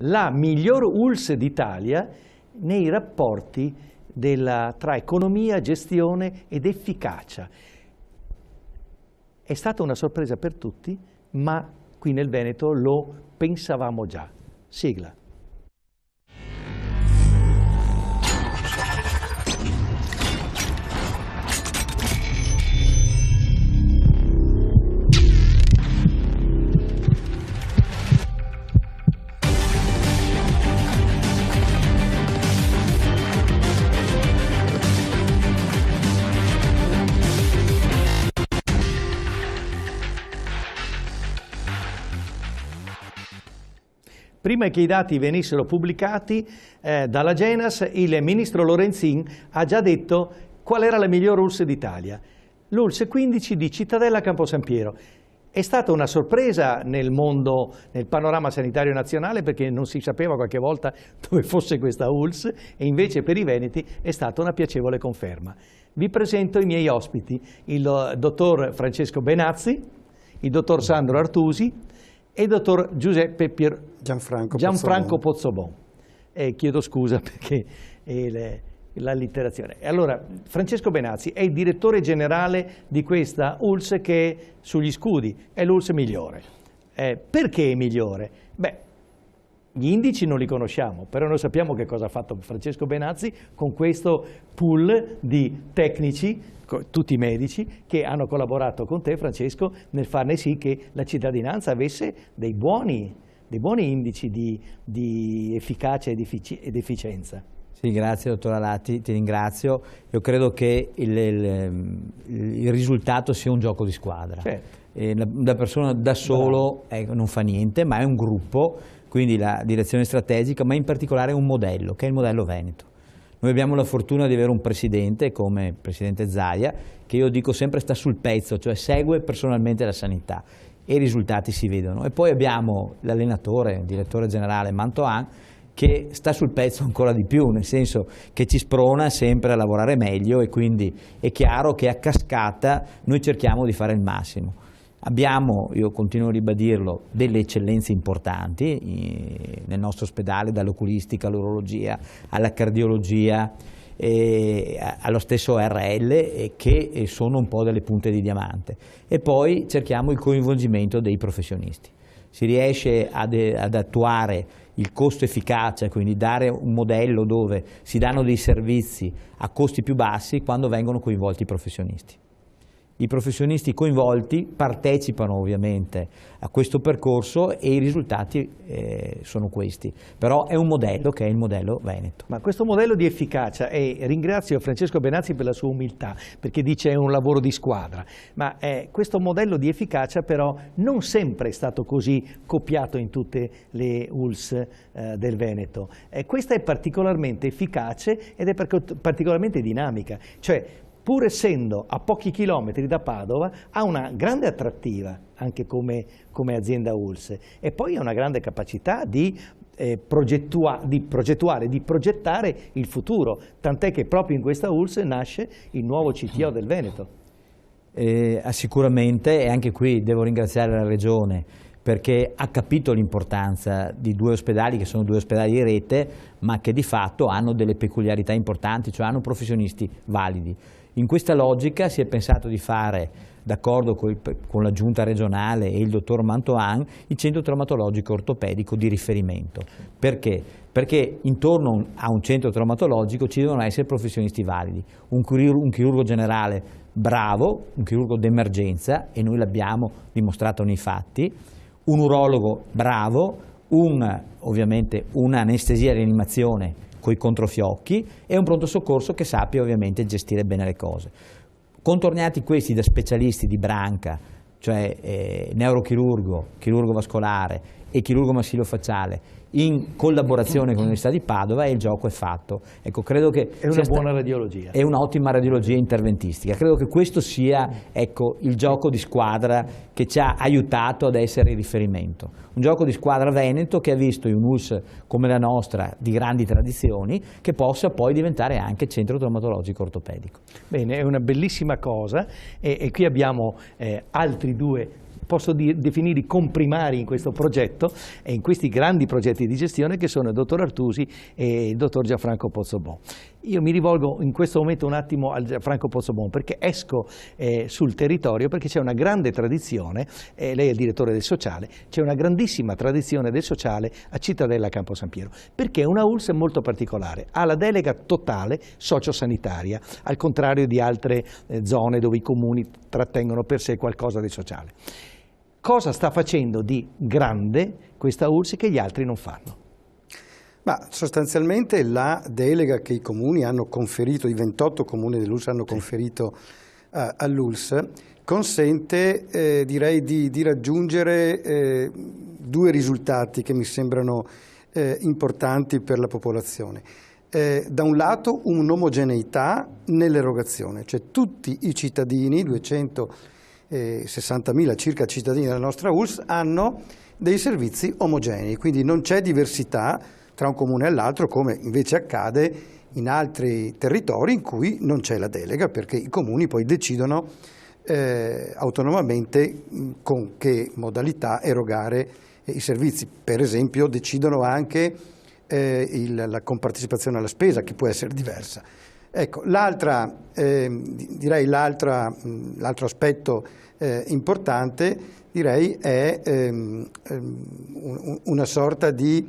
la miglior ULSS d'Italia nei rapporti tra economia, gestione ed efficacia. È stata una sorpresa per tutti, ma qui nel Veneto lo pensavamo già. Sigla. Prima che i dati venissero pubblicati dalla Genas, il ministro Lorenzin ha già detto qual era la miglior ULSS d'Italia. L'ULSS 15 di Cittadella Campo San Piero. È stata una sorpresa nel mondo, nel panorama sanitario nazionale, perché non si sapeva qualche volta dove fosse questa ULSS, e invece per i veneti è stata una piacevole conferma. Vi presento i miei ospiti, il dottor Francesco Benazzi, il dottor Sandro Artusi e il dottor Giuseppe Gianfranco Pozzobon. Chiedo scusa perché l'allitterazione. Allora, Francesco Benazzi è il direttore generale di questa ULSS che sugli scudi è l'ULSS migliore. Perché è migliore? Beh, gli indici non li conosciamo, però noi sappiamo che cosa ha fatto Francesco Benazzi con questo pool di tecnici, tutti medici, che hanno collaborato con te, Francesco, nel farne sì che la cittadinanza avesse dei buoni indici di efficacia ed efficienza. Sì, grazie dottor Alatti, ti ringrazio. Io credo che il risultato sia un gioco di squadra. Certo. La persona da solo non fa niente, ma è un gruppo, quindi la direzione strategica, ma in particolare un modello, che è il modello Veneto. Noi abbiamo la fortuna di avere un presidente come il presidente Zaia, che io dico sempre sta sul pezzo, cioè segue personalmente la sanità e i risultati si vedono. E poi abbiamo l'allenatore, il direttore generale Mantoan, che sta sul pezzo ancora di più, nel senso che ci sprona sempre a lavorare meglio, e quindi è chiaro che a cascata noi cerchiamo di fare il massimo. Abbiamo, io continuo a ribadirlo, delle eccellenze importanti nel nostro ospedale, dall'oculistica all'urologia, alla cardiologia, allo stesso RL, che sono un po' delle punte di diamante. E poi cerchiamo il coinvolgimento dei professionisti. Si riesce ad attuare il costo efficacia, quindi dare un modello dove si danno dei servizi a costi più bassi quando vengono coinvolti i professionisti. I professionisti coinvolti partecipano ovviamente a questo percorso e i risultati sono questi, però è un modello che è il modello Veneto. Ma questo modello di efficacia, e ringrazio Francesco Benazzi per la sua umiltà, perché dice è un lavoro di squadra, ma questo modello di efficacia però non sempre è stato così copiato in tutte le ULSS del Veneto. Questa è particolarmente efficace ed è particolarmente dinamica, cioè pur essendo a pochi chilometri da Padova, ha una grande attrattiva anche come azienda ULSS, e poi ha una grande capacità di progettare il futuro, tant'è che proprio in questa ULSS nasce il nuovo CTO del Veneto. Sicuramente, e anche qui devo ringraziare la Regione, perché ha capito l'importanza di due ospedali che sono due ospedali di rete, ma che di fatto hanno delle peculiarità importanti, cioè hanno professionisti validi. In questa logica si è pensato di fare, d'accordo con la giunta regionale e il dottor Mantoan, il centro traumatologico ortopedico di riferimento. Perché? Perché intorno a un centro traumatologico ci devono essere professionisti validi, un chirurgo generale bravo, un chirurgo d'emergenza, e noi l'abbiamo dimostrato nei fatti, un urologo bravo, ovviamente un'anestesia e rianimazione con i controfiocchi, e un pronto soccorso che sappia ovviamente gestire bene le cose. Contornati questi da specialisti di branca, cioè neurochirurgo, chirurgo vascolare e chirurgo massillofacciale, in collaborazione con l'Università di Padova, e il gioco è fatto. Ecco, credo che è una buona radiologia. È un'ottima radiologia interventistica. Credo che questo sia, ecco, il gioco di squadra che ci ha aiutato ad essere il riferimento. Un gioco di squadra veneto che ha visto in un'ULSS come la nostra, di grandi tradizioni, che possa poi diventare anche centro traumatologico ortopedico. Bene, è una bellissima cosa, e qui abbiamo altri due posso definire comprimari in questo progetto e in questi grandi progetti di gestione che sono il dottor Artusi e il dottor Gianfranco Pozzobon. Io mi rivolgo in questo momento un attimo a Gianfranco Pozzobon perché esco sul territorio, perché c'è una grande tradizione, lei è il direttore del sociale, c'è una grandissima tradizione del sociale a Cittadella Campo San Piero, perché è una ULSS molto particolare, ha la delega totale sociosanitaria, al contrario di altre zone dove i comuni trattengono per sé qualcosa di sociale. Cosa sta facendo di grande questa ULSS che gli altri non fanno? Ma sostanzialmente la delega che i comuni hanno conferito, i 28 comuni dell'ULSS hanno conferito all'ULSS, consente direi di raggiungere due risultati che mi sembrano importanti per la popolazione. Da un lato un'omogeneità nell'erogazione, cioè tutti i cittadini, 260.000 circa cittadini della nostra ULSS, hanno dei servizi omogenei, quindi non c'è diversità tra un comune e l'altro, come invece accade in altri territori in cui non c'è la delega, perché i comuni poi decidono autonomamente con che modalità erogare i servizi. Per esempio decidono anche la compartecipazione alla spesa, che può essere diversa. Ecco, direi l'altro aspetto importante direi è una sorta di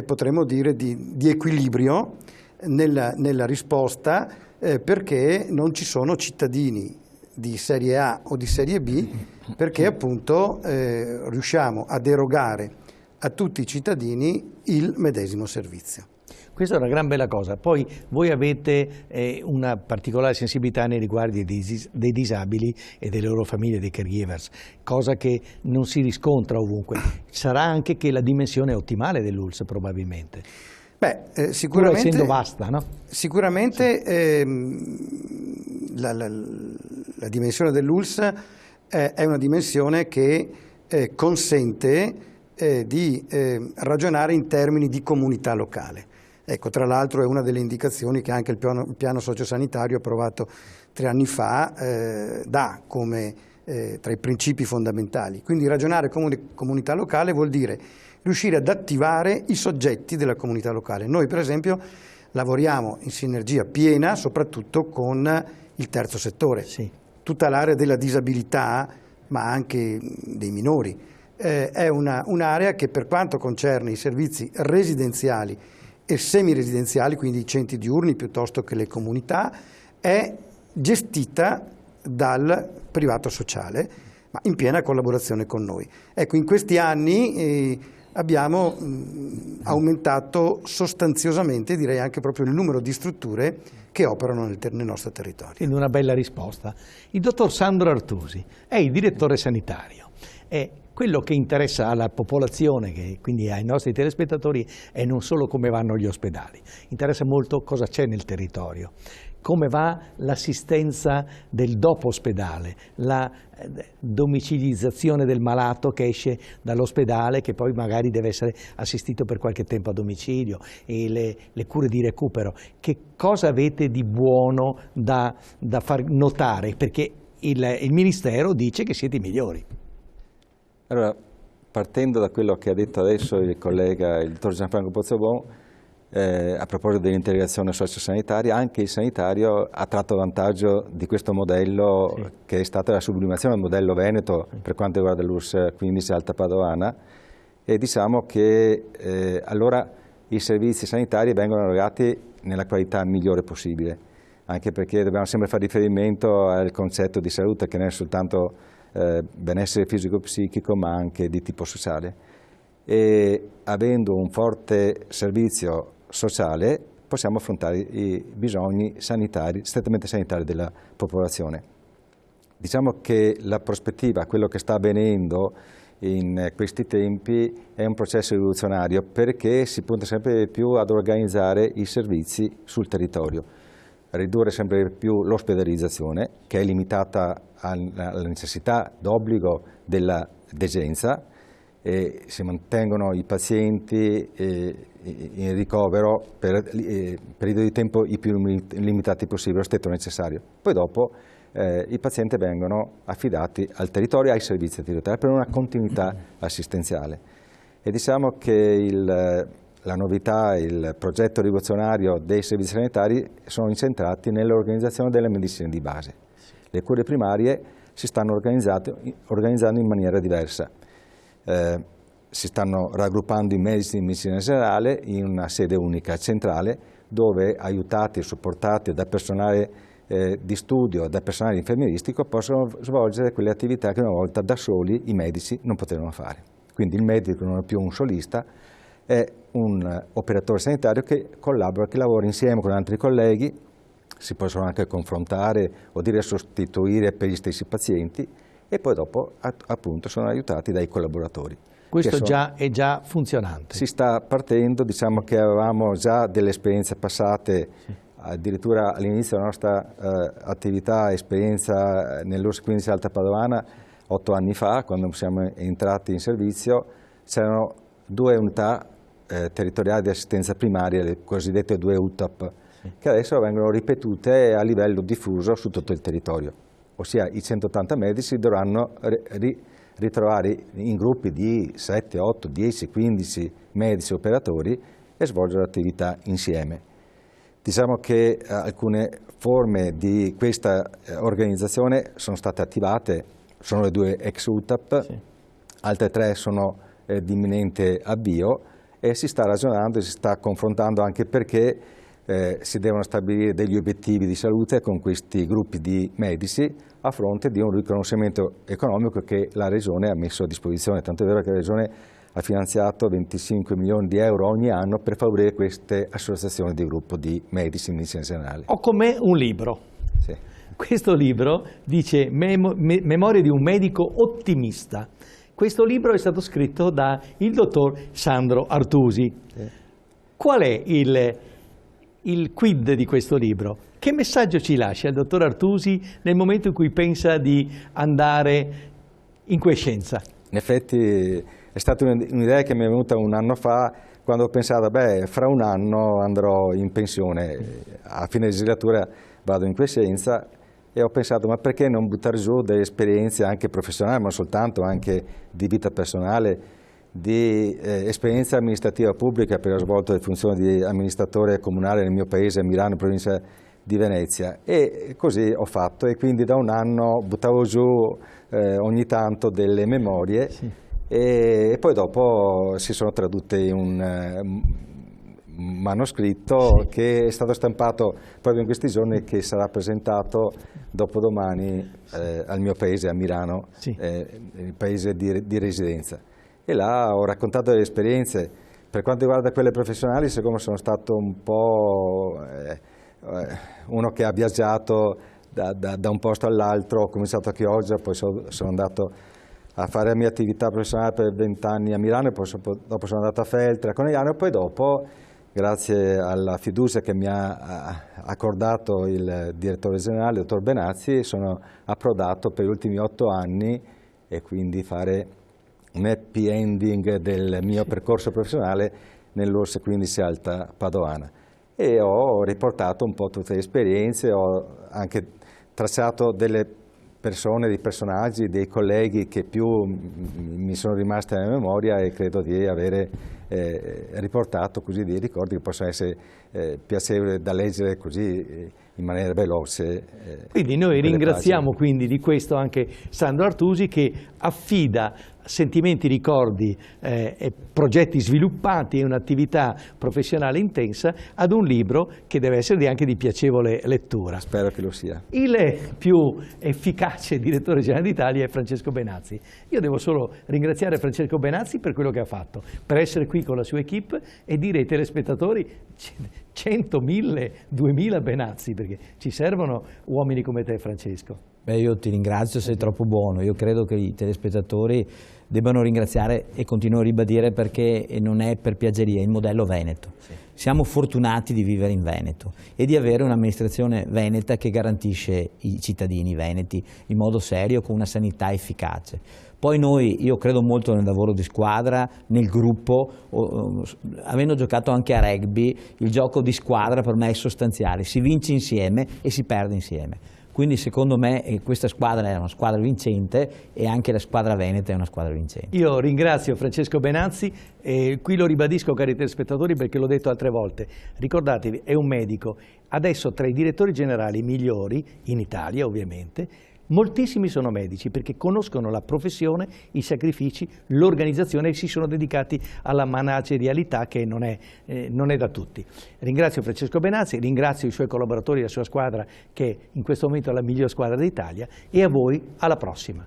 potremmo dire di equilibrio nella risposta, perché non ci sono cittadini di serie A o di serie B, perché appunto riusciamo ad erogare a tutti i cittadini il medesimo servizio. Questa è una gran bella cosa. Poi voi avete una particolare sensibilità nei riguardi dei disabili e delle loro famiglie, dei caregivers, cosa che non si riscontra ovunque. Sarà anche che la dimensione è ottimale dell'ULSS probabilmente. Beh, sicuramente, pur essendo vasta, no? Sicuramente la dimensione dell'ULSS è una dimensione che consente di ragionare in termini di comunità locale. Ecco, tra l'altro è una delle indicazioni che anche il piano sociosanitario approvato 3 anni fa dà come tra i principi fondamentali. Quindi ragionare come comunità locale vuol dire riuscire ad attivare i soggetti della comunità locale. Noi per esempio lavoriamo in sinergia piena soprattutto con il terzo settore, sì. Tutta l'area della disabilità ma anche dei minori. È un'area che per quanto concerne i servizi residenziali e semiresidenziali, quindi i centri diurni piuttosto che le comunità, è gestita dal privato sociale, ma in piena collaborazione con noi. Ecco, in questi anni abbiamo aumentato sostanziosamente, direi anche proprio il numero di strutture che operano nel nostro territorio. Quindi una bella risposta. Il dottor Sandro Artusi è il direttore sanitario. Quello che interessa alla popolazione, quindi ai nostri telespettatori, è non solo come vanno gli ospedali, interessa molto cosa c'è nel territorio, come va l'assistenza del dopo ospedale, la domiciliizzazione del malato che esce dall'ospedale, che poi magari deve essere assistito per qualche tempo a domicilio, e le cure di recupero. Che cosa avete di buono da far notare? Perché il Ministero dice che siete i migliori. Allora, partendo da quello che ha detto adesso il collega, il dottor Gianfranco Pozzobon, a proposito dell'integrazione sociosanitaria, anche il sanitario ha tratto vantaggio di questo modello, sì, che è stata la sublimazione del modello veneto per quanto riguarda l'ULSS 15 Alta Padovana, e diciamo che allora i servizi sanitari vengono erogati nella qualità migliore possibile, anche perché dobbiamo sempre fare riferimento al concetto di salute, che non è soltanto benessere fisico-psichico ma anche di tipo sociale, e avendo un forte servizio sociale possiamo affrontare i bisogni sanitari, strettamente sanitari della popolazione. Diciamo che la prospettiva, quello che sta avvenendo in questi tempi, è un processo rivoluzionario, perché si punta sempre di più ad organizzare i servizi sul territorio, ridurre sempre di più l'ospedalizzazione, che è limitata alla necessità d'obbligo della degenza, e si mantengono i pazienti in ricovero per periodi di tempo i più limitati possibile, lo stretto necessario. Poi dopo i pazienti vengono affidati al territorio, ai servizi territoriali, per una continuità assistenziale. E diciamo che la novità, il progetto rivoluzionario dei servizi sanitari sono incentrati nell'organizzazione della medicina di base. Le cure primarie si stanno organizzando in maniera diversa. Si stanno raggruppando i medici di medicina generale in una sede unica centrale, dove aiutati e supportati da personale di studio, da personale infermieristico, possono svolgere quelle attività che una volta da soli i medici non potevano fare. Quindi il medico non è più un solista, è un operatore sanitario che collabora, che lavora insieme con altri colleghi, si possono anche confrontare o dire sostituire per gli stessi pazienti, e poi dopo appunto sono aiutati dai collaboratori. Questo è già funzionante. Si sta partendo, diciamo che avevamo già delle esperienze passate, addirittura all'inizio della nostra attività, esperienza nell'URSS 15 Alta Padovana, 8 anni fa, quando siamo entrati in servizio, c'erano 2 unità territoriali di assistenza primaria, le cosiddette 2 UTAP, che adesso vengono ripetute a livello diffuso su tutto il territorio. Ossia i 180 medici dovranno ritrovare in gruppi di 7, 8, 10, 15 medici operatori e svolgere attività insieme. Diciamo che alcune forme di questa organizzazione sono state attivate, sono le 2 ex UTAP, sì. Altre 3 sono di imminente avvio, e si sta ragionando e si sta confrontando anche perché si devono stabilire degli obiettivi di salute con questi gruppi di medici a fronte di un riconoscimento economico che la Regione ha messo a disposizione, tanto è vero che la Regione ha finanziato 25 milioni di euro ogni anno per favorire queste associazioni di gruppo di medici in medicina generale. Ho con me un libro. Sì. Questo libro dice Memorie di un medico ottimista. Questo libro è stato scritto da il dottor Sandro Artusi. Qual è il quid di questo libro? Che messaggio ci lascia il dottor Artusi nel momento in cui pensa di andare in quiescenza? In effetti è stata un'idea che mi è venuta un anno fa, quando ho pensato, fra un anno andrò in pensione, a fine legislatura vado in quiescenza, e ho pensato, ma perché non buttare giù delle esperienze anche professionali, ma soltanto anche di vita personale, di esperienza amministrativa pubblica, perché ho svolto le funzioni di amministratore comunale nel mio paese, a Milano, provincia di Venezia, e così ho fatto, e quindi da un anno buttavo giù ogni tanto delle memorie, sì. E poi dopo si sono tradotte in un manoscritto, sì, che è stato stampato proprio in questi giorni e che sarà presentato dopodomani al mio paese, a Milano, sì, il paese di residenza. E là ho raccontato delle esperienze. Per quanto riguarda quelle professionali, siccome sono stato un po' uno che ha viaggiato da un posto all'altro, ho cominciato a Chioggia, poi sono andato a fare la mia attività professionale per 20 anni a Milano, e poi dopo sono andato a Feltre, a Conegliano, e poi dopo, grazie alla fiducia che mi ha accordato il direttore generale, il dottor Benazzi, sono approdato per gli ultimi 8 anni, e quindi fare un happy ending del mio percorso professionale nell'URSS 15 Alta Padovana. E ho riportato un po' tutte le esperienze, ho anche tracciato delle persone, dei personaggi, dei colleghi che più mi sono rimasti nella memoria, e credo di avere riportato così dei ricordi che possono essere piacevoli da leggere così in maniera veloce. Quindi noi ringraziamo quindi di questo anche Sandro Artusi, che affida sentimenti, ricordi e progetti sviluppati e un'attività professionale intensa ad un libro che deve essere anche di piacevole lettura. Spero che lo sia. Il più efficace direttore generale d'Italia è Francesco Benazzi. Io devo solo ringraziare Francesco Benazzi per quello che ha fatto, per essere qui con la sua equipe e dire ai telespettatori 100, 1000, 2000 Benazzi, perché ci servono uomini come te, Francesco. Io ti ringrazio, sei troppo buono. Io credo che i telespettatori debbano ringraziare, e continuo a ribadire, perché non è per piaggeria, è il modello Veneto. Sì. Siamo fortunati di vivere in Veneto e di avere un'amministrazione veneta che garantisce i cittadini veneti in modo serio, con una sanità efficace. Poi io credo molto nel lavoro di squadra, nel gruppo, avendo giocato anche a rugby, il gioco di squadra per me è sostanziale, si vince insieme e si perde insieme. Quindi secondo me questa squadra è una squadra vincente e anche la squadra veneta è una squadra vincente. Io ringrazio Francesco Benazzi e qui lo ribadisco, cari telespettatori, perché l'ho detto altre volte. Ricordatevi, è un medico, adesso tra i direttori generali migliori, in Italia ovviamente, moltissimi sono medici perché conoscono la professione, i sacrifici, l'organizzazione e si sono dedicati alla managerialità che non è da tutti. Ringrazio Francesco Benazzi, ringrazio i suoi collaboratori e la sua squadra che in questo momento è la miglior squadra d'Italia e a voi alla prossima.